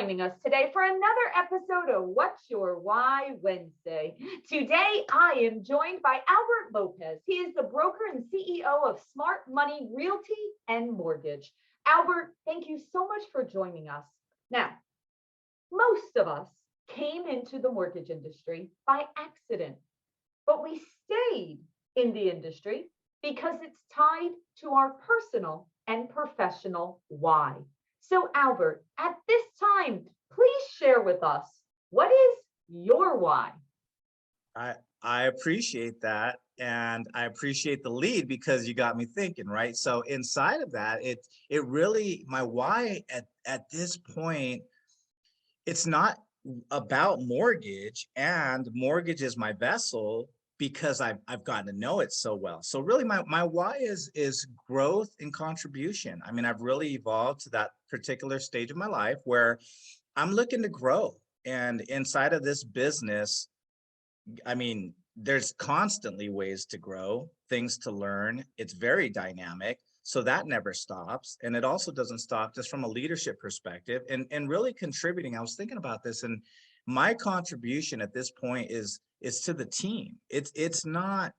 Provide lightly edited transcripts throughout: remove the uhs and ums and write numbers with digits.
joining us today for another episode of What's Your Why Wednesday. Today, I am joined by Albert Lopez. He is the broker and CEO of Smart Money Realty and Mortgage. Albert, thank you so much for joining us. Now, most of us came into the mortgage industry by accident, but we stayed in the industry because it's tied to our personal and professional why. So Albert, at this time, please share with us, what is your why? I appreciate that. And I appreciate the lead because you got me thinking, right? So inside of that, it really, my why at this point, it's not about mortgage, and mortgage is my vessel because I've gotten to know it so well. So really my why is growth and contribution. I mean, I've really evolved to that particular stage of my life where I'm looking to grow. And inside of this business, I mean, there's constantly ways to grow, things to learn. It's very dynamic. So that never stops. And it also doesn't stop just from a leadership perspective and really contributing. I was thinking about this, and my contribution at this point is to the team. It's not,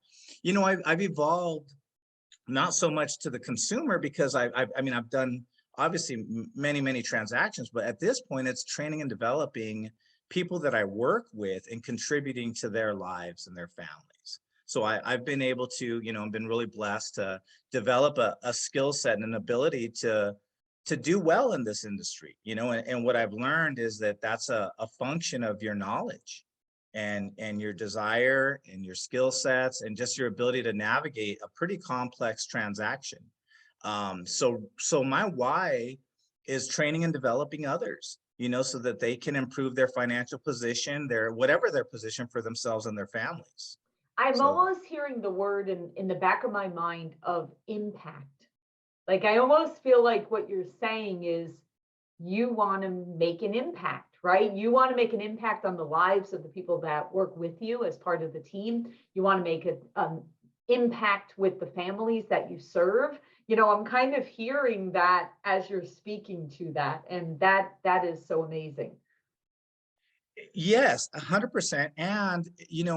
I've evolved not so much to the consumer because I've done obviously many transactions, but at this point it's training and developing people that I work with and contributing to their lives and their families. So I've been able to, I've been really blessed to develop a skill set and an ability to do well in this industry, and what I've learned is that that's a function of your knowledge and your desire and your skill sets and just your ability to navigate a pretty complex transaction. So my why is training and developing others, so that they can improve their financial position, whatever their position for themselves and their families. I'm almost hearing the word in the back of my mind of impact. Like, I almost feel like what you're saying is you want to make an impact, right? You want to make an impact on the lives of the people that work with you as part of the team. You want to make an impact with the families that you serve. I'm kind of hearing that as you're speaking to that, and that is so amazing. Yes, 100%. And,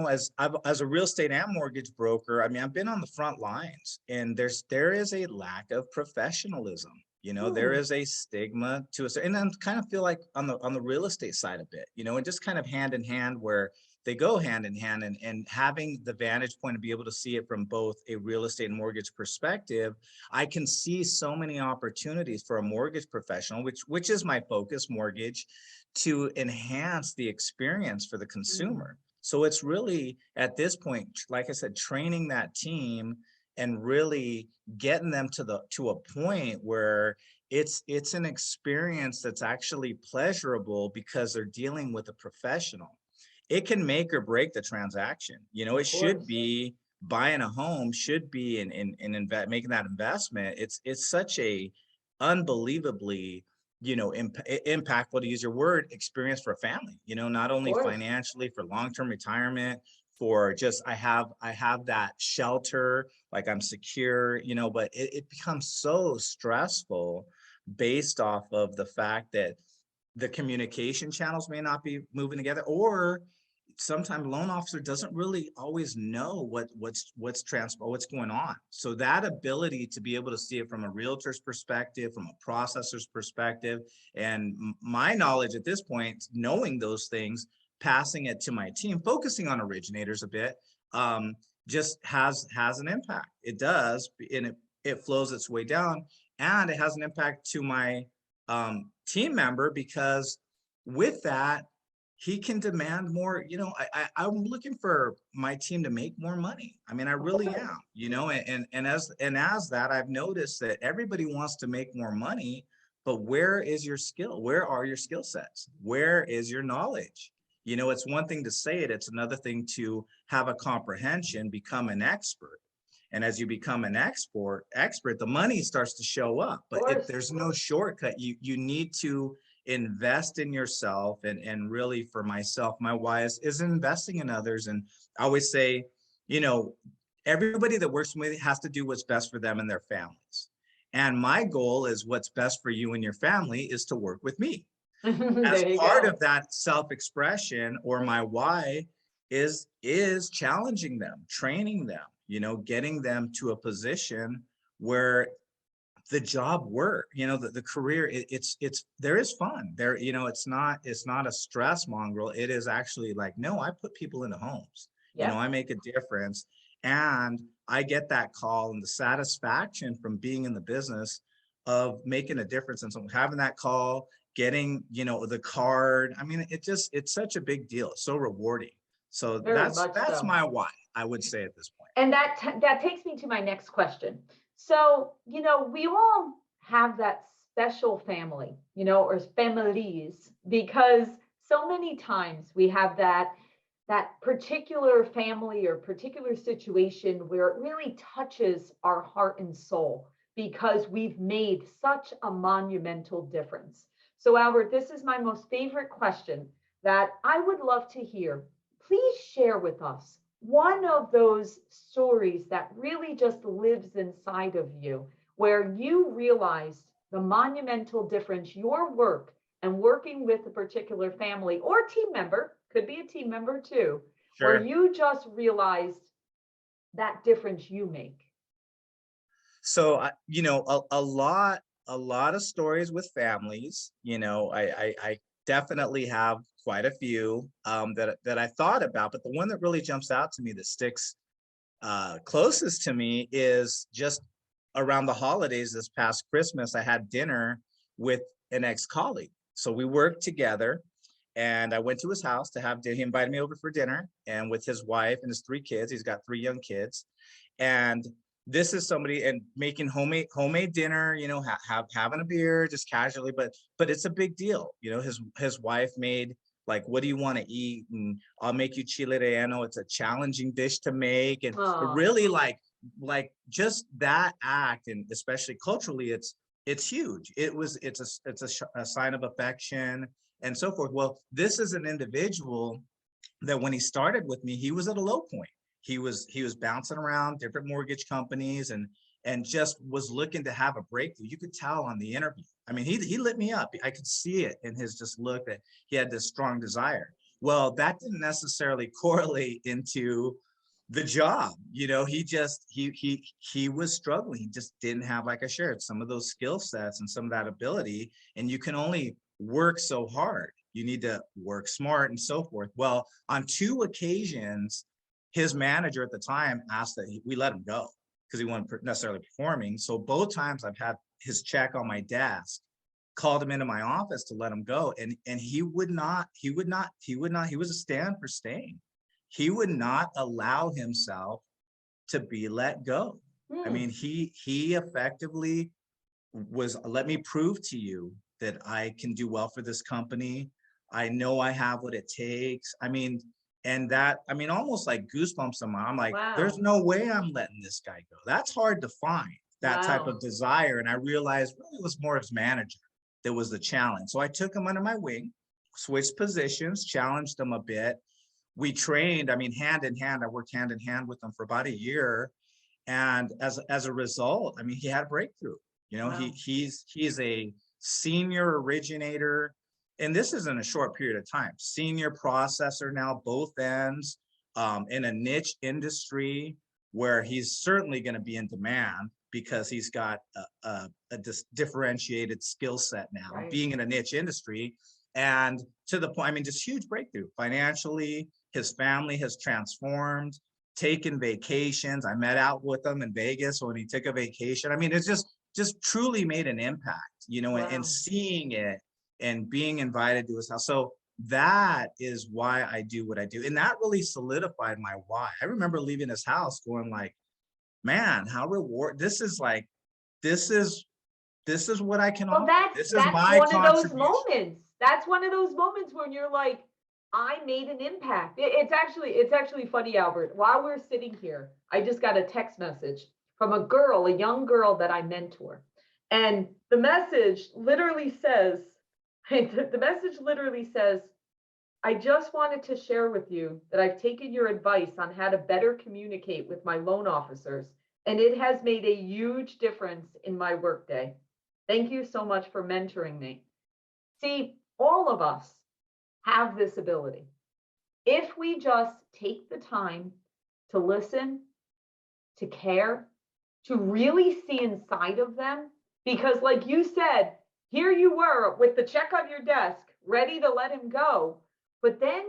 as a real estate and mortgage broker, I mean, I've been on the front lines, and there is a lack of professionalism. There is a stigma to it. And I kind of feel like on the real estate side a bit, and just kind of hand in hand, where they go hand in hand, and having the vantage point to be able to see it from both a real estate and mortgage perspective, I can see so many opportunities for a mortgage professional, which is my focus, mortgage, to enhance the experience for the consumer. So it's really at this point, like I said, training that team and really getting them to a point where it's an experience that's actually pleasurable because they're dealing with a professional. It can make or break the transaction. It should be buying a home, should be in making that investment. It's such a unbelievably impactful, to use your word, experience for a family, not only financially, for long-term retirement, for just I have that shelter, like I'm secure, but it becomes so stressful based off of the fact that the communication channels may not be moving together, or sometimes loan officer doesn't really always know what's going on. So that ability to be able to see it from a realtor's perspective, from a processor's perspective, and my knowledge at this point, knowing those things, passing it to my team, focusing on originators a bit, just has an impact. It does, and it flows its way down, and it has an impact to my team member, because with that, he can demand more. I'm looking for my team to make more money. I mean, I really am, and as that, I've noticed that everybody wants to make more money, but where is your skill? Where are your skill sets? Where is your knowledge? It's one thing to say it, it's another thing to have a comprehension, become an expert. And as you become an expert, the money starts to show up, but there's no shortcut. You need to invest in yourself, and really, for myself, my why is investing in others. And I always say, everybody that works with me has to do what's best for them and their families. And my goal is what's best for you and your family is to work with me. As There you part go. of that self-expression, or my why is challenging them, training them, getting them to a position where the job work, the career, it's there is fun there, it's not a stress mongrel. It is actually like, no, I put people into homes, Yep. I make a difference. And I get that call and the satisfaction from being in the business of making a difference. And so having that call, getting, the card, I mean, it's such a big deal. It's so rewarding. So Very much that's so. my why, I would say at this point. And that takes me to my next question. So, we all have that special family, or families, because so many times we have that particular family or particular situation where it really touches our heart and soul because we've made such a monumental difference. So, Albert, this is my most favorite question that I would love to hear. Please share with us one of those stories that really just lives inside of you, where you realized the monumental difference your work and working with a particular family or team member, could be a team member too, where Sure. you just realized that difference you make. So a lot of stories with families. I definitely have quite a few that I thought about, but the one that really jumps out to me, that sticks closest to me, is just around the holidays this past Christmas. I had dinner with an ex-colleague. So we worked together, and I went to his house to have dinner. He invited me over for dinner, and with his wife and his three kids. He's got three young kids. And this is somebody, and making homemade dinner, having a beer just casually, but it's a big deal. His wife made, like, what do you want to eat? And I'll make you chile relleno. It's a challenging dish to make. And Oh, really, like just that act, and especially culturally, it's huge. It's a sign of affection and so forth. Well, this is an individual that when he started with me, he was at a low point. He was bouncing around different mortgage companies, and just was looking to have a breakthrough. You could tell on the interview. I mean, he lit me up. I could see it in his just look that he had this strong desire. Well, that didn't necessarily correlate into the job. He was struggling. He just didn't have, like I shared, some of those skill sets and some of that ability. And you can only work so hard. You need to work smart and so forth. Well, on two occasions, his manager at the time asked that we let him go because he wasn't necessarily performing. So both times I've had his check on my desk, called him into my office to let him go. And he would not, he was a stand for staying. He would not allow himself to be let go. I hmm. mean, he effectively was, let me prove to you that I can do well for this company. I know I have what it takes. I mean, and that, I mean, almost like goosebumps on my, I'm like, there's Wow. no way I'm letting this guy go. That's hard to find, that type Wow. of desire. And I realized really it was more his manager that was the challenge. So I took him under my wing, switched positions, challenged him a bit. We trained, I mean, hand in hand. I worked hand in hand with him for about a year. And as a result, I mean, he had a breakthrough. Wow. He's a senior originator, and this is in a short period of time. Senior processor now, both ends, in a niche industry where he's certainly going to be in demand because he's got a differentiated skill set now, Right. being in a niche industry. And to the point, I mean, just huge breakthrough financially. His family has transformed, taken vacations. I met out with him in Vegas when he took a vacation. I mean, it's just truly made an impact, and Wow. seeing it and being invited to his house. So that is why I do what I do. And that really solidified my why. I remember leaving his house going like, man, how this is like, this is this is what I can Well, offer. that's This is that's my one of those contribution. moments. That's one of those moments when you're like, I made an impact. It's actually funny, Albert. While we're sitting here, I just got a text message from a girl, a young girl that I mentor. And the message literally says, the message literally says, I just wanted to share with you that I've taken your advice on how to better communicate with my loan officers, and it has made a huge difference in my workday. Thank you so much for mentoring me. See, all of us have this ability. If we just take the time to listen, to care, to really see inside of them, because like you said, here you were with the check on your desk, ready to let him go. But then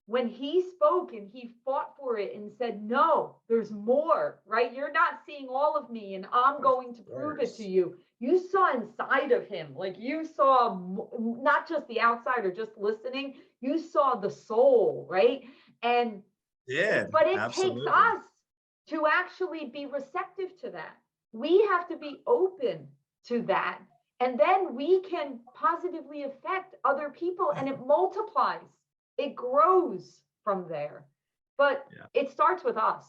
when he spoke and he fought for it and said, no, there's more, right? You're not seeing all of me and I'm going to prove it to you. You saw inside of him, like you saw not just the outside or just listening, you saw the soul, right? And Yeah, but it takes absolutely. us to actually be receptive to that. We have to be open to that. And then we can positively affect other people and it multiplies, it grows from there. But Yeah. it starts with us,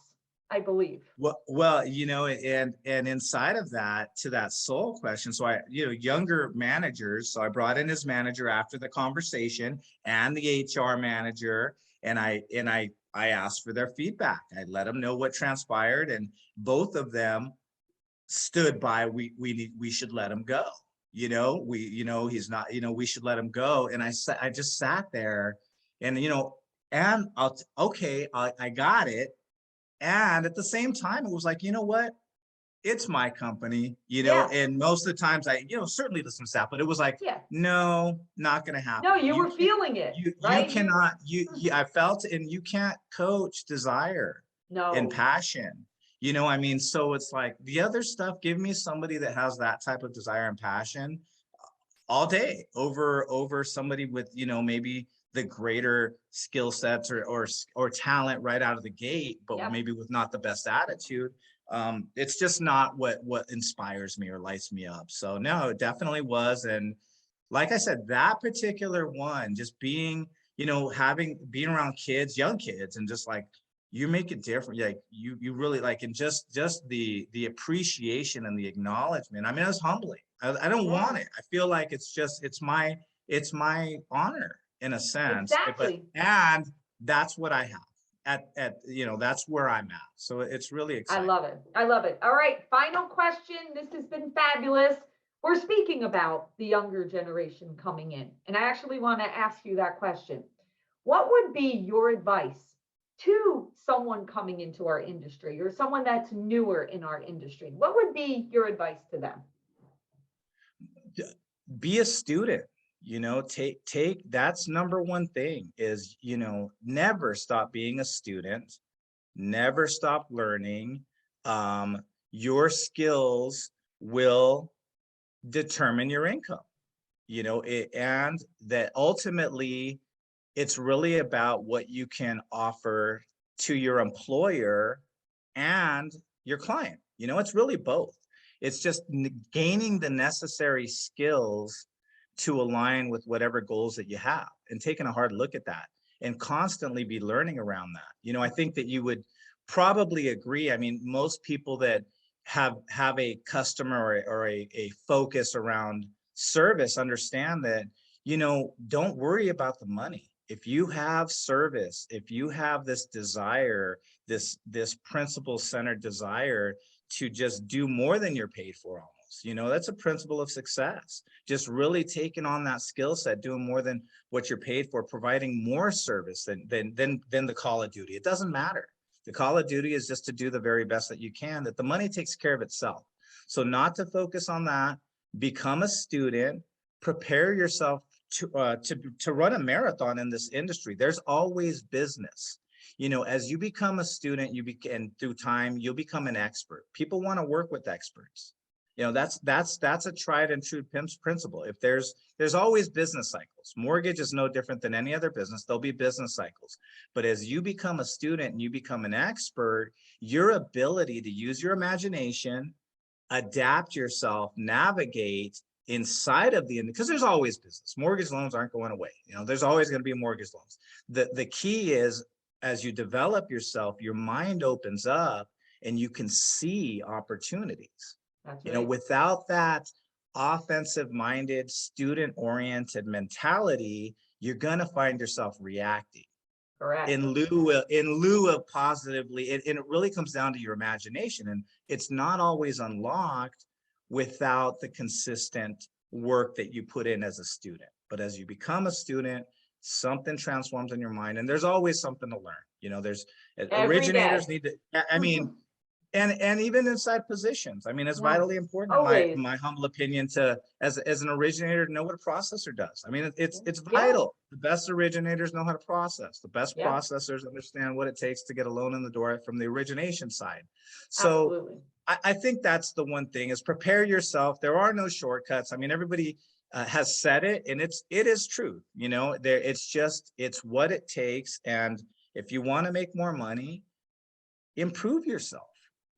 I believe. Well, and inside of that, to that soul question. So younger managers. So I brought in his manager after the conversation and the HR manager, and I asked for their feedback. I let them know what transpired, and both of them stood by we should let him go. He's not, we should let him go. And I just sat there, and and I got it. And at the same time, it was like, you know what? It's my company, Yeah. and most of the times certainly listen to staff, but it was like, Yeah. no, not going to No, happen. you were feeling it, You right? cannot, I felt, and you can't coach desire and No. passion. I mean, so it's like the other stuff, give me somebody that has that type of desire and passion all day over somebody with maybe the greater skill sets or talent right out of the gate, but Yep. maybe with not the best attitude. It's just not what inspires me or lights me up. So no, it definitely was. And like I said, that particular one, just being being around kids, young kids, and just like, you make it different. Like you really like, and just the appreciation and the acknowledgement. I mean, it was humbling. I don't want it. I feel like it's my honor in a sense. Exactly. And that's what I have that's where I'm at. So it's really exciting. I love it. I love it. All right. Final question. This has been fabulous. We're speaking about the younger generation coming in. And I actually want to ask you that question. What would be your advice to someone coming into our industry or someone that's newer in our industry? What would be your advice to them? Be a student. Take that's number one thing is, never stop being a student, never stop learning. Your skills will determine your income, and that ultimately it's really about what you can offer to your employer and your client. It's really both. It's just gaining the necessary skills to align with whatever goals that you have, and taking a hard look at that and constantly be learning around that. I think that you would probably agree. I mean, most people that have a customer or a focus around service understand that, don't worry about the money. If you have service, if you have this desire, this principle centered desire to just do more than you're paid for, almost, that's a principle of success. Just really taking on that skill set, doing more than what you're paid for, providing more service than the call of duty. It doesn't matter. The call of duty is just to do the very best that you can, that the money takes care of itself. So not to focus on that, become a student, prepare yourself to run a marathon in this industry. There's always business. As you become a student, and through time, you'll become an expert. People want to work with experts. That's a tried and true PIMS principle. If there's always business cycles. Mortgage is no different than any other business. There'll be business cycles. But as you become a student and you become an expert, your ability to use your imagination, adapt yourself, navigate inside of because there's always business. Mortgage loans aren't going away. There's always going to be mortgage loans. The key is, as you develop yourself, your mind opens up and you can see opportunities. That's right. Without that offensive minded, student oriented mentality, you're going to find yourself reacting. Correct. In lieu of positively, and it really comes down to your imagination, and it's not always unlocked without the consistent work that you put in as a student. But as you become a student, something transforms in your mind, and there's always something to learn. You know, there's Every originators day. need to, I mean, and even inside positions, I mean, it's Yes, vitally important in always. my humble opinion to, as an originator, to know what a processor does. I mean, it's Yeah, vital. The best originators know how to process. The best yeah, processors understand what it takes to get a loan in the door from the origination side. So absolutely. I think that's the one thing, is prepare yourself. There are no shortcuts. I mean, everybody has said it, and it is true. You know, it's what it takes. And if you want to make more money, improve yourself,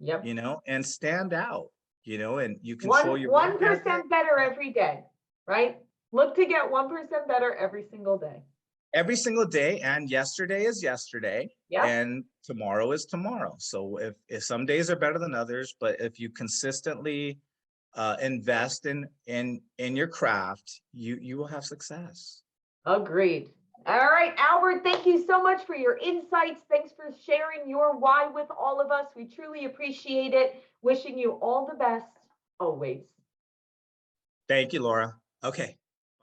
Yep. you know, and stand out, you know, and you control your work 1% ethic better every day, right? Look to get 1% better every single day. every single day. And yesterday is yesterday, Yep. and tomorrow is tomorrow. So if some days are better than others, but if you consistently invest in your craft, you will have success. Agreed. All right, Albert, thank you so much for your insights. Thanks for sharing your why with all of us. We truly appreciate it. Wishing you all the best always. Thank you, Laura. Okay.